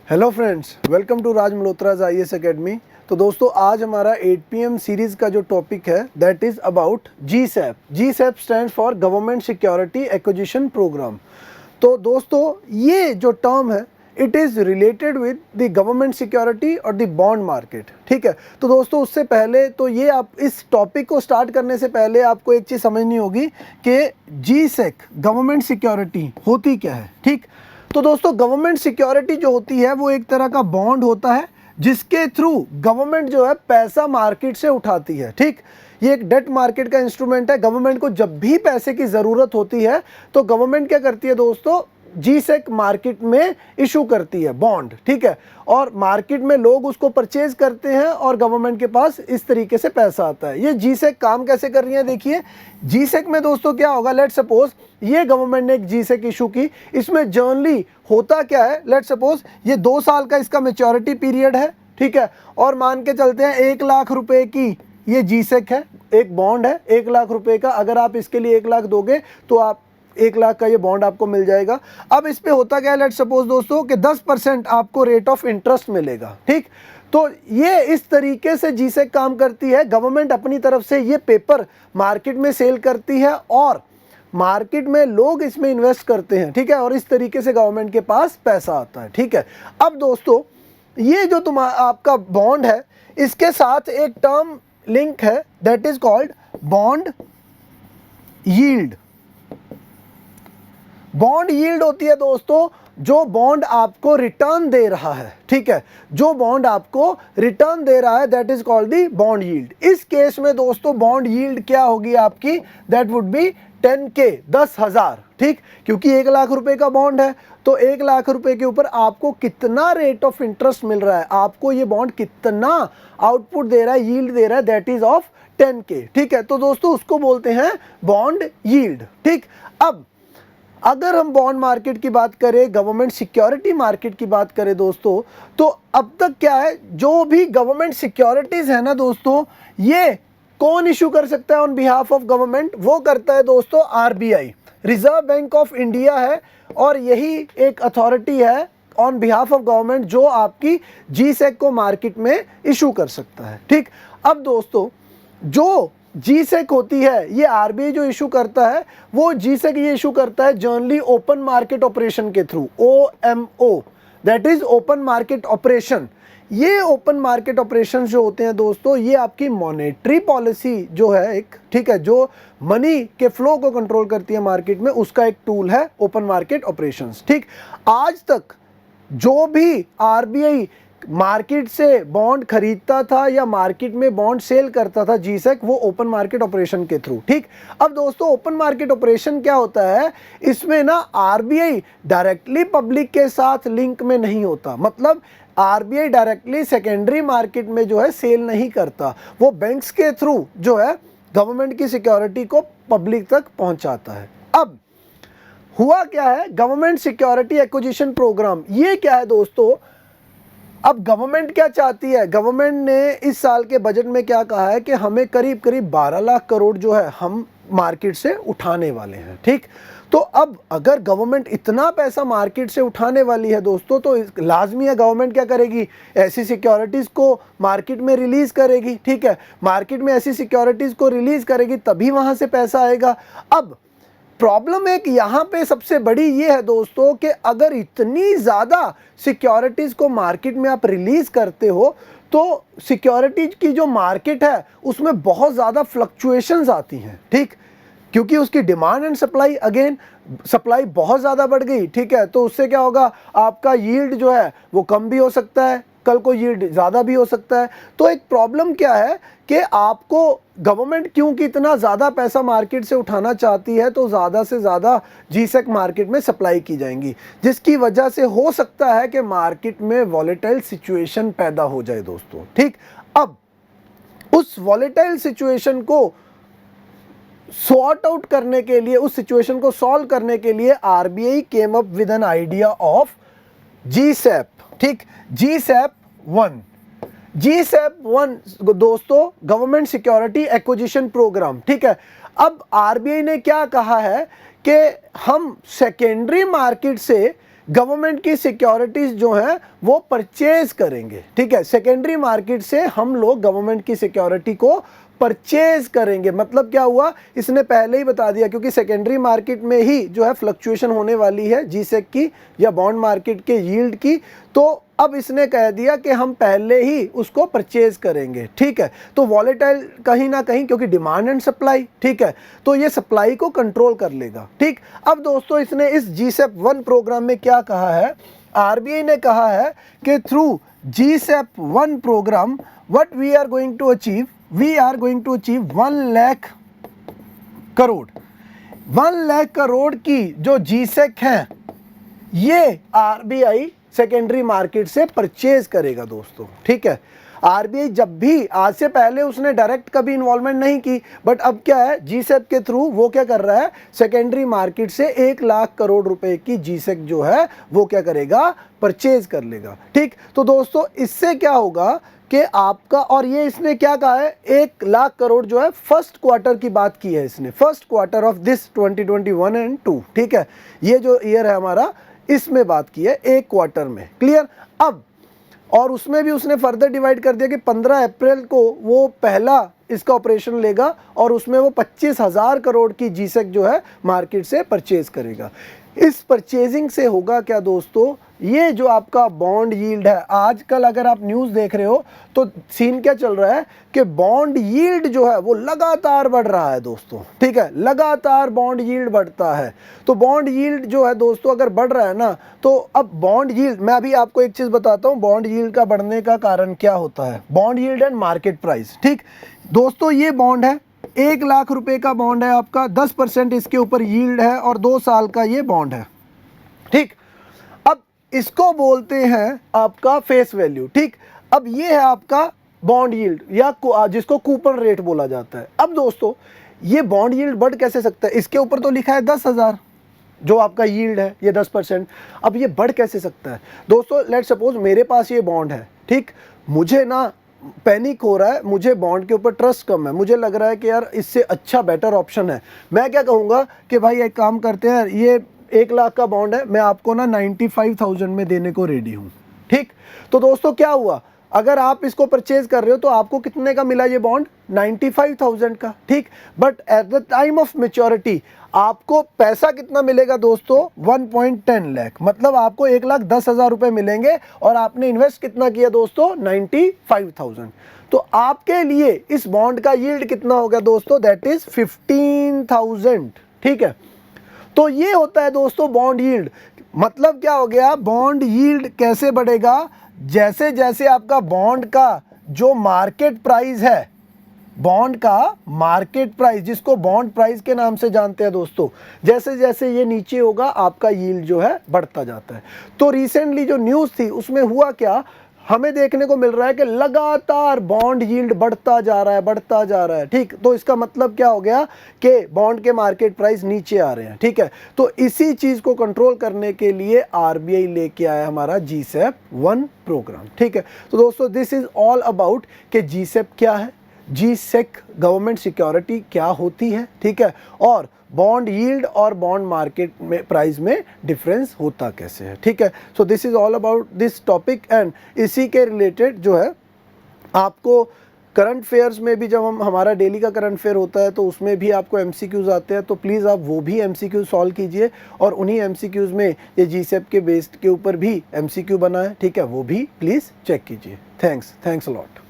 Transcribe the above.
Hello friends, welcome to Raj Malhotra's IAS academy. तो दोस्तों आज हमारा 8 PM सीरीज़ का जो टॉपिक है that is about GSAP। GSAP stands for government security acquisition programme. तो दोस्तों ये जो टर्म है it is related with the government security और द बॉन्ड मार्केट। ठीक है, तो दोस्तों उससे पहले तो ये आप इस टॉपिक को स्टार्ट करने से पहले आपको एक चीज़ समझनी होगी कि GSEC गवर्नमेंट सिक्योरिटी होती क्या है। ठीक, तो दोस्तों गवर्नमेंट सिक्योरिटी जो होती है वो एक तरह का बॉन्ड होता है जिसके थ्रू गवर्नमेंट जो है पैसा मार्केट से उठाती है। ठीक, ये एक डेट मार्केट का इंस्ट्रूमेंट है। गवर्नमेंट को जब भी पैसे की ज़रूरत होती है तो गवर्नमेंट क्या करती है दोस्तों, GSEC मार्केट में इशू करती है बॉन्ड। ठीक है, और मार्केट में लोग उसको परचेज करते हैं और गवर्नमेंट के पास इस तरीके से पैसा आता है। ये GSEC काम कैसे कर रही है देखिए। GSEC में दोस्तों क्या होगा, लेट सपोज ये गवर्नमेंट ने एक GSEC इशू की। इसमें जर्नली होता क्या है, लेट सपोज ये 2 साल का इसका मैच्योरिटी पीरियड है। ठीक है, और मान के चलते हैं 1 लाख रुपए की ये GSEC है, एक बॉन्ड है 1 लाख रुपए का। अगर आप इसके लिए 1 लाख दोगे तो आप 1 लाख का ये बॉन्ड आपको मिल जाएगा। अब इस पे होता क्या है, लेट सपोज दोस्तों कि 10% आपको रेट ऑफ इंटरेस्ट मिलेगा। ठीक, तो ये इस तरीके से GSEC काम करती है। गवर्नमेंट अपनी तरफ से ये पेपर मार्केट में सेल करती है और मार्केट में लोग इसमें इन्वेस्ट करते हैं। ठीक है, और इस तरीके से गवर्नमेंट के पास पैसा आता है। ठीक है, अब दोस्तों ये जो आपका बॉन्ड है इसके साथ एक टर्म लिंक है that is called bond yield. Bond yield होती है दोस्तों जो बॉन्ड आपको रिटर्न दे रहा है। ठीक है, जो बॉन्ड आपको रिटर्न दे रहा है that is called the bond yield. इस केस में दोस्तों बॉन्ड यील्ड क्या होगी आपकी, दैट वुड बी 10K 10,000। ठीक, क्योंकि 1 लाख रुपए का बॉन्ड है तो 1 लाख रुपए के ऊपर आपको कितना रेट ऑफ इंटरेस्ट मिल रहा है, आपको ये बॉन्ड कितना आउटपुट दे रहा है, यील्ड दे रहा है, दैट इज ऑफ 10K। ठीक है, तो दोस्तों उसको बोलते हैं बॉन्ड यील्ड। ठीक, अब अगर हम बॉन्ड मार्केट की बात करें, गवर्नमेंट सिक्योरिटी मार्केट की बात करें दोस्तों, तो अब तक क्या है, जो भी गवर्नमेंट सिक्योरिटीज है ना दोस्तों, ये कौन इशू कर सकता है ऑन बिहाफ ऑफ गवर्नमेंट, वो करता है दोस्तों RBI, reserve bank of India है। और यही एक अथॉरिटी है ऑन बिहाफ ऑफ गवर्नमेंट जो आपकी GSEC को मार्केट में इशू कर सकता है। ठीक, अब दोस्तों जो GSEC होती है ये RBI जो इशू करता है वो GSEC ये इशू करता है जर्नली ओपन मार्केट ऑपरेशन के through, OMO, that is open market operation. ये ओपन मार्केट ऑपरेशन जो होते हैं दोस्तों ये आपकी मॉनेटरी पॉलिसी जो है एक, ठीक है, जो मनी के फ्लो को कंट्रोल करती है मार्केट में, उसका एक टूल है ओपन मार्केट ऑपरेशंस। ठीक, आज तक जो भी RBI मार्केट से बॉन्ड खरीदता था या मार्केट में बॉन्ड सेल करता था GSEC, वो ओपन मार्केट ऑपरेशन के थ्रू। ठीक, अब दोस्तों ओपन मार्केट ऑपरेशन क्या होता है, इसमें ना RBI डायरेक्टली पब्लिक के साथ लिंक में नहीं होता। मतलब RBI डायरेक्टली सेकेंडरी मार्केट में जो है सेल नहीं करता, वो बैंक्स के थ्रू जो है गवर्नमेंट की सिक्योरिटी को पब्लिक तक पहुंचाता है। अब हुआ क्या है, गवर्नमेंट सिक्योरिटी एक्विजिशन प्रोग्राम, ये क्या है दोस्तों, अब गवर्नमेंट क्या चाहती है, गवर्नमेंट ने इस साल के बजट में क्या कहा है कि हमें करीब करीब 12 लाख करोड़ जो है हम मार्केट से उठाने वाले हैं। ठीक, तो अब अगर गवर्नमेंट इतना पैसा मार्केट से उठाने वाली है दोस्तों तो लाजमी है गवर्नमेंट क्या करेगी, ऐसी सिक्योरिटीज़ को मार्केट में रिलीज़ करेगी। ठीक है, मार्केट में ऐसी सिक्योरिटीज़ को रिलीज़ करेगी तभी वहाँ से पैसा आएगा। अब प्रॉब्लम एक यहाँ पे सबसे बड़ी ये है दोस्तों कि अगर इतनी ज़्यादा सिक्योरिटीज़ को मार्केट में आप रिलीज़ करते हो तो सिक्योरिटीज की जो मार्केट है उसमें बहुत ज़्यादा फ्लक्चुएशंस आती हैं। ठीक, क्योंकि उसकी demand and supply, again supply बहुत ज़्यादा बढ़ गई। ठीक है, तो उससे क्या होगा, आपका यील्ड जो है वो कम भी हो सकता है, कल को यील्ड ज़्यादा भी हो सकता है। तो एक प्रॉब्लम क्या है कि आपको गवर्नमेंट क्योंकि इतना ज़्यादा पैसा मार्केट से उठाना चाहती है तो ज़्यादा से ज़्यादा GSEC मार्केट में सप्लाई की जाएंगी, जिसकी वजह से हो सकता है कि मार्केट में वॉलेटाइल सिचुएशन पैदा हो जाए दोस्तों। ठीक, अब उस वॉलेटाइल सिचुएशन को सॉर्ट आउट करने के लिए, उस सिचुएशन को सॉल्व करने के लिए RBI came up with an idea of GSAP। ठीक, GSAP 1 दोस्तों गवर्नमेंट सिक्योरिटी एक्विजिशन प्रोग्राम। ठीक है, अब RBI ने क्या कहा है कि हम सेकेंडरी मार्केट से गवर्नमेंट की सिक्योरिटीज जो है वो परचेज करेंगे, ठीक है। सेकेंडरी मार्केट से हम लोग गवर्नमेंट की सिक्योरिटी को परचेज करेंगे। मतलब क्या हुआ, इसने पहले ही बता दिया, क्योंकि सेकेंडरी मार्केट में ही जो है फ्लक्चुएशन होने वाली है जीसेक की या बॉन्ड मार्केट के यील्ड की, तो अब इसने कह दिया कि हम पहले ही उसको परचेज करेंगे, ठीक है। तो वॉलेटाइल कहीं ना कहीं, क्योंकि डिमांड एंड सप्लाई, ठीक है, तो ये सप्लाई को कंट्रोल कर लेगा, ठीक। अब दोस्तों इसने इस जीसेप 1 प्रोग्राम में क्या कहा है, आरबीआई ने कहा है कि through GSAP 1 programme what we are going to achieve, we are going to achieve 1 lakh crore. 1 lakh crore की जो जीसेक है ये आरबीआई सेकेंडरी मार्केट से परचेज करेगा दोस्तों, ठीक है। आरबीआई जब भी, आज से पहले उसने डायरेक्ट कभी इन्वॉल्वमेंट नहीं की, बट अब क्या है, जीसेप के थ्रू वो क्या कर रहा है, सेकेंडरी मार्केट से 1 लाख करोड़ रुपए की जीसेक जो है वो क्या करेगा, परचेज कर लेगा, ठीक। तो दोस्तों इससे क्या होगा कि आपका, और ये इसने क्या कहा है, 1 लाख करोड़ जो है फर्स्ट क्वार्टर की बात की है इसने, first quarter of this 2021 and 2, ठीक है। ये जो ईयर है हमारा, इसमें बात की है 1 क्वार्टर में, क्लियर। अब और उसमें भी उसने फर्दर डिवाइड कर दिया कि 15 अप्रैल को वो पहला इसका ऑपरेशन लेगा और उसमें वो 25,000 करोड़ की जीसेक जो है मार्केट से परचेज करेगा। इस परचेजिंग से होगा क्या दोस्तों, ये जो आपका बॉन्ड यील्ड है, आजकल अगर आप न्यूज़ देख रहे हो तो सीन क्या चल रहा है कि बॉन्ड यील्ड जो है वो लगातार बढ़ रहा है दोस्तों, ठीक है, लगातार बॉन्ड यील्ड बढ़ता है। तो बॉन्ड यील्ड जो है दोस्तों अगर बढ़ रहा है ना, तो अब बॉन्ड यील्ड, मैं अभी आपको एक चीज़ बताता हूँ, बॉन्ड यील्ड का बढ़ने का कारण क्या होता है, bond yield and market price, ठीक दोस्तों। ये बॉन्ड है, 1 लाख रुपए का बॉन्ड है आपका, 10% इसके ऊपर यील्ड है और 2 साल का ये बॉन्ड है, ठीक। अब इसको बोलते हैं आपका फेस वैल्यू, ठीक। अब ये है आपका बॉन्ड यील्ड या जिसको कूपन रेट बोला जाता है। अब दोस्तों ये बॉन्ड यील्ड बढ़ कैसे सकता है, इसके ऊपर तो लिखा है 10,000 जो आपका यील्ड है, ये 10%। अब ये बढ़ कैसे सकता है दोस्तों, लेट सपोज मेरे पास ये बॉन्ड है, ठीक, मुझे ना पैनिक हो रहा है, मुझे बॉन्ड के ऊपर ट्रस्ट कम है, मुझे लग रहा है कि यार इससे अच्छा बेटर ऑप्शन है, मैं क्या कहूँगा कि भाई एक काम करते हैं, ये 1 लाख का बॉन्ड है, मैं आपको ना 95,000 में देने को रेडी हूँ, ठीक। तो दोस्तों क्या हुआ, अगर आप इसको परचेज कर रहे हो तो आपको कितने का मिला ये बॉन्ड, 95,000 का, ठीक। But at the time of maturity आपको पैसा कितना मिलेगा दोस्तों, 1.10 लाख, मतलब आपको 1,10,000 रुपए मिलेंगे और आपने इन्वेस्ट कितना किया दोस्तों, 95,000। तो आपके लिए इस बॉन्ड का यील्ड कितना होगा दोस्तों, दैट इज 15,000, ठीक है। तो ये होता है दोस्तों बॉन्ड यील्ड। मतलब क्या हो गया, बॉन्ड यील्ड कैसे बढ़ेगा, जैसे जैसे आपका बॉन्ड का जो मार्केट प्राइस है, बॉन्ड का मार्केट प्राइस जिसको बॉन्ड प्राइस के नाम से जानते हैं दोस्तों, जैसे जैसे ये नीचे होगा आपका यील्ड जो है बढ़ता जाता है। तो रिसेंटली जो न्यूज़ थी उसमें हुआ क्या, हमें देखने को मिल रहा है कि लगातार बॉन्ड यील्ड बढ़ता जा रहा है, बढ़ता जा रहा है, ठीक। तो इसका मतलब क्या हो गया कि बॉन्ड के मार्केट प्राइस नीचे आ रहे हैं, ठीक है। तो इसी चीज़ को कंट्रोल करने के लिए आरबीआई लेके आया हमारा जीसेप 1 प्रोग्राम, ठीक है। तो दोस्तों दिस इज ऑल अबाउट कि जीसेप क्या है, जीसेक गवर्नमेंट सिक्योरिटी क्या होती है, ठीक है, और बॉन्ड यील्ड और बॉन्ड मार्केट में प्राइस में डिफरेंस होता कैसे है, ठीक है। So this is all about this topic and इसी के रिलेटेड जो है आपको करंट फेयर्स में भी, जब हमारा डेली का करंट फेयर होता है तो उसमें भी आपको एमसीक्यूज़ आते हैं, तो प्लीज़ आप वो भी एमसीक्यू सॉल्व कीजिए और उन्हीं एमसीक्यूज़ में ये जीसेप के बेस्ड के ऊपर भी एमसीक्यू बना है, ठीक है, वो भी प्लीज़ चेक कीजिए। Thanks a lot.